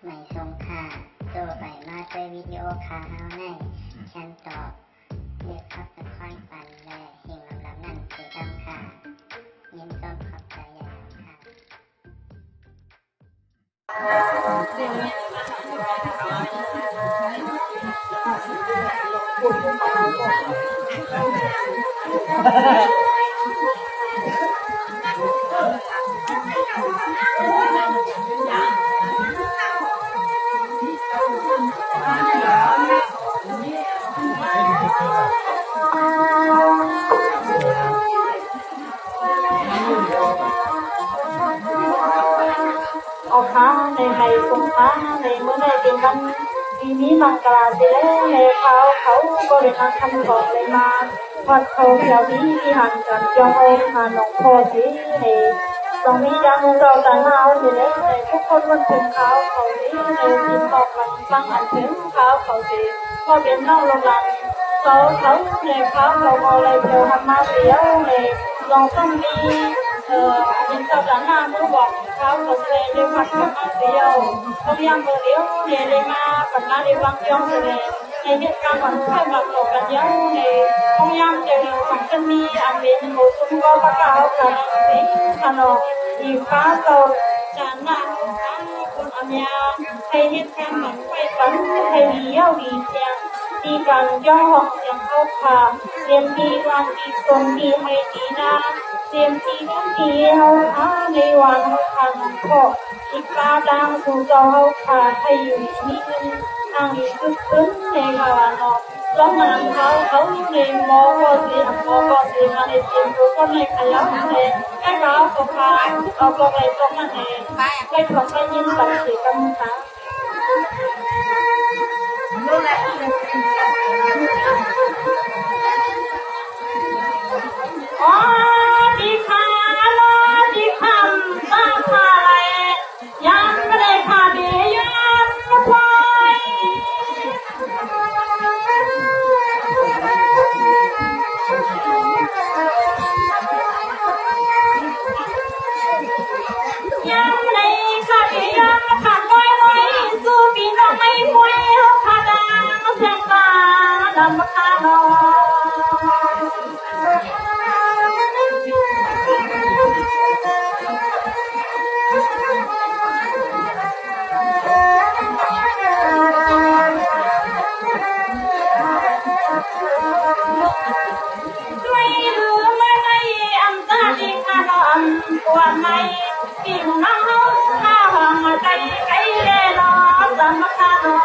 ไม่ทรงค่าตัวใบมาด้วยวิดีโอคาเฮาในฉันตอบเลือกขับเป็นค่อยปันและเฮงลำนั่นคือดำค่ะยินต้นขอบใจใหญ่ค่ะเอาค้าในไห้สงค้าในเมื่อในเป็นวันปีนี้มังกราสิเลในเขาก็เลยมาทำของเลยมาวัดเขาเจ้านี้ที่หันกันจององค์หาหนองพ่อสิในตรงนี้ยังเราแต่หนาวสิเลในทุกคนวันถึงเขาสิในกินบอกกันฟังอันถึงเขาสิพอเป็นน้องลงลันเขาในเขาอะไรเดียวทำมาเสียวในลองต้องมียินเจ้าแต่หน้ามือบอกเขาแสดงเรื่องผัดกันมาเสียวเขาเรียกมือเลี้ยวเลยมาปัญหาในบางย่องแสดงในเหตุการณ์วันค่อยมาตกกันเยอะในห้องย่ำเจอสังกันมีอันเป็นโมซุ่มก็ประกาศกันสิขนมอีฟ้าโตจานหน้าคนอันยาให้เหตุการณ์มันไปฝันให้เลี้ยวดีเสียงดีกันย่อหอกยังเข้าขาเรียนดีวันดีตรงดีให้ดีนะเรียนดีทั้งดีเขาขาในวันเขาขาหนังก็อีกปลาดังสู่เจ้าเขาขาให้อยู่นี่นึงทางนี้ขึ้นในกาลนอกร้องนานเขาในมอก็เสียมาในเสียงรู้ก็ในขยับเลยแค่เขาก็พาเอาก็ไปตรงนั้นเองไปขอไปยินตัดสิกันค่ะอ๋อดีค่ะรอดีคำตาค่ะอะไรยังไม่ได้ค่ะเดียนคอยยังไม่ได้ค่ะเดียนค่ะน้อยสู้ปีน้องไม่คอยค่ะดังเสียงตาดำค่ะน้องวันไหนที่น้องข้าหองใจไก่เล่นสามข้าน้อง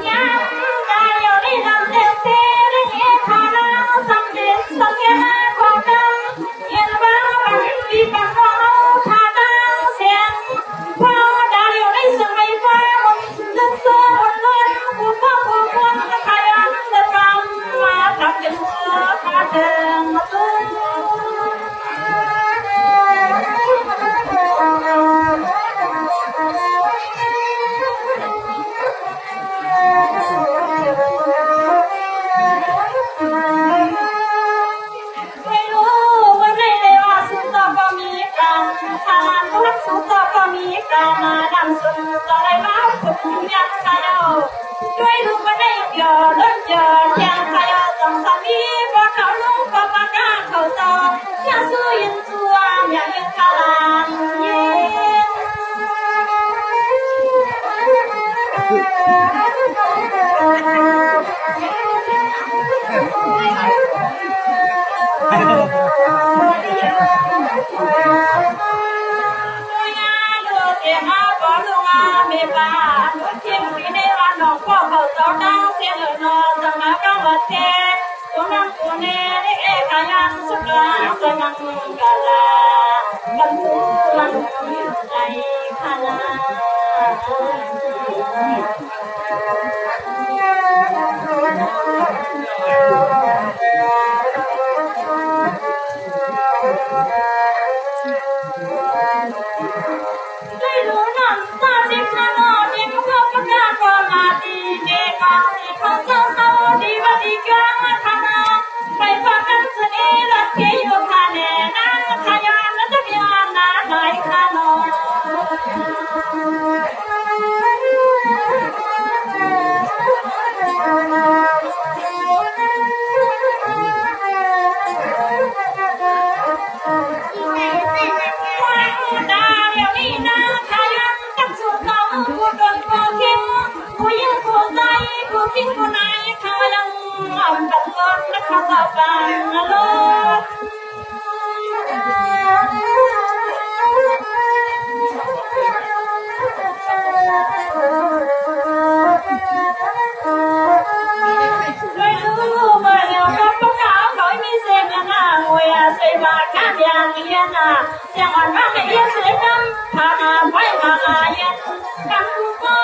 ยังได้อยู่ในลำเด็กเสียได้เห็นข้าน้องสังเกตของเดิมเห็นว่ามันมีปัญหาข้าน้องเสียงสมัยฟ้าลึกซึ้งล้นผู้พ่อผู้คนขยันจะทำมาทับกันเมื่อพาเดินมาตุ้มไม่รู้ว่าในเรื่องสุดต่อก็มีกันทางทุกสุดต่อก็มีกันมาดังสุดต่อได้บ้างทุกอย่างขยอด้วยรูปไม่ได้เกี่ยวรถเจอยังขยอต้องสามีพอเขาลูกก็ปากกาเขาตองอยากสู้ยินชัวอยากยินขลานเย็นบ้านเที่ยงปีในวันน้องพ่อเขาเจ้าดาวเสียเลยนอนจะมาก้าวมาเทตัวนั่งตัวเน่ได้เอกายันสุดลาจะนั่งกาลาบันทุมันใจขนาได้รู้นั่นตาดิบนาโนดิบเขาประกาศว่ามาดีเด็กเขา ทิ้งคนไหนข้ายังอ่อนกันล้นและข้าต่อกันล้นไม่รู้เมื่อเดียวกับพวกเขาเขาไม่เสียงหน้าหวยใส่บาตรข้าอย่างเย็นเสียงอ่อนมากให้เย็นเสียงดังพามาไว้มาเย็นกันก็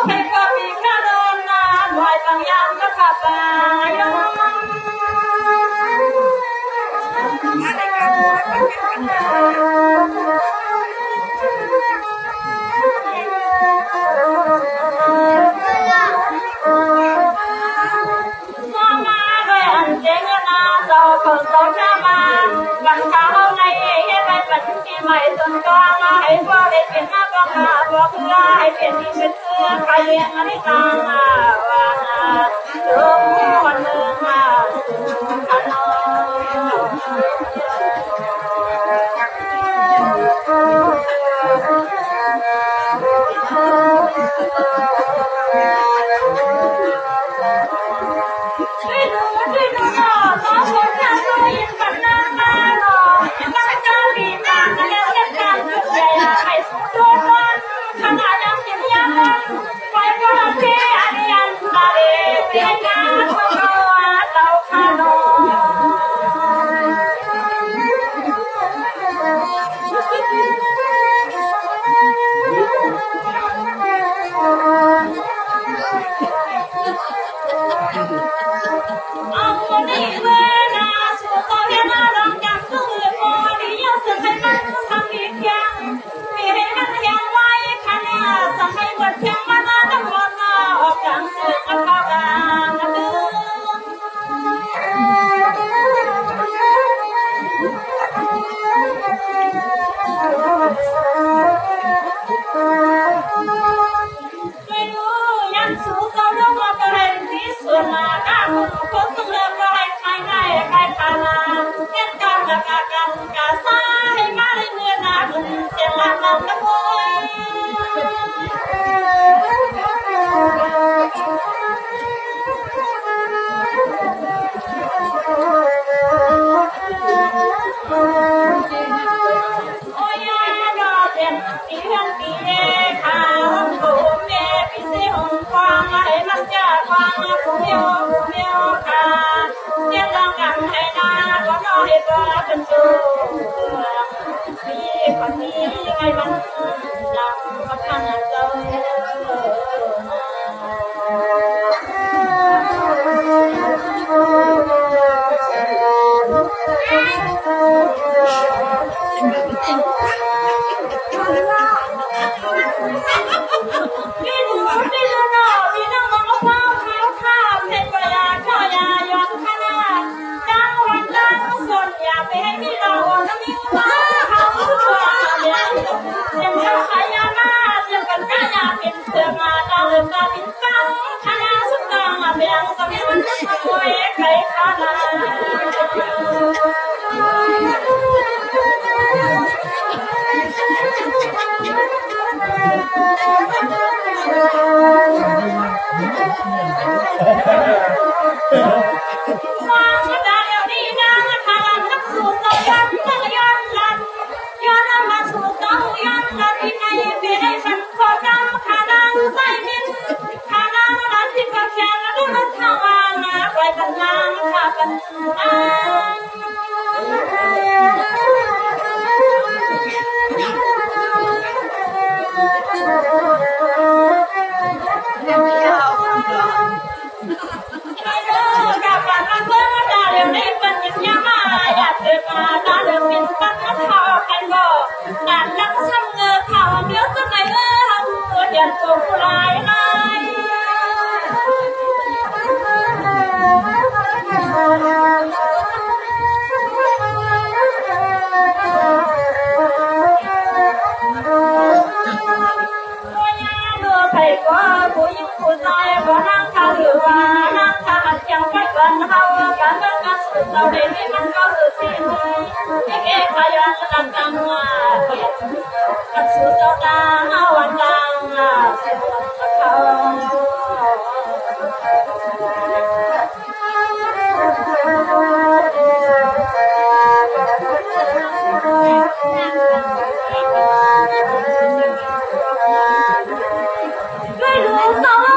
ให้ก็มีข้าโดนลอยบางยามก็ขับไปย้อนคนโตหน้ามาบังคับในให้ไปเป็นที่ใหม่จนกลางให้พ่อได้เปลี่ยนหน้าก็มาบอกเพื่อให้เปลี่ยนที่เป็นเพื่อใครเลี้ยงอันนี้ตางว่าลูกคนเมืองขันเราได้ที่มันก็คือสิ่งที่เอกายันรักกันมากันสุดเจ้าตาวันตังเสียงเขา Hãy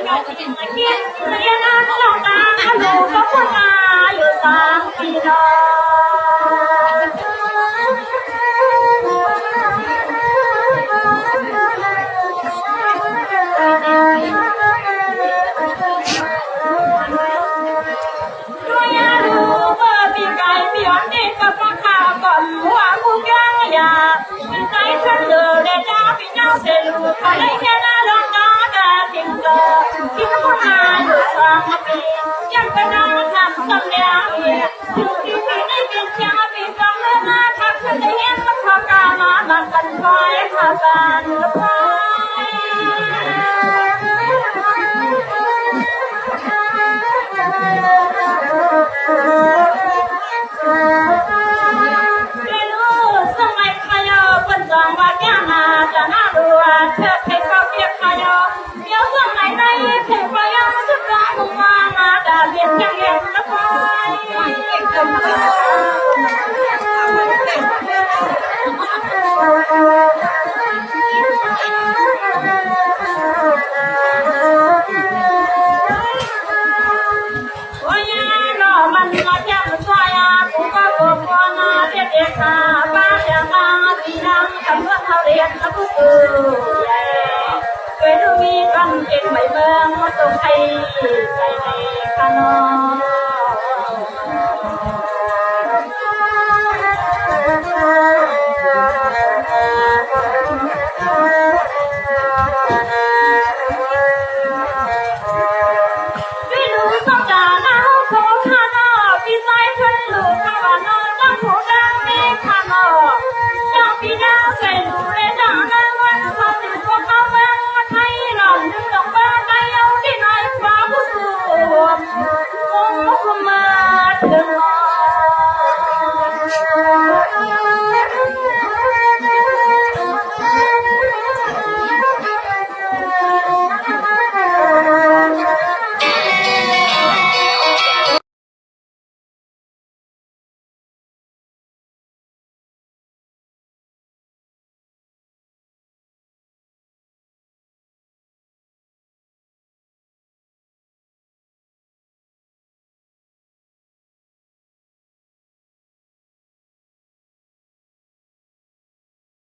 subscribe cho kênh Ghiền Mì Gõ để không bỏ lỡ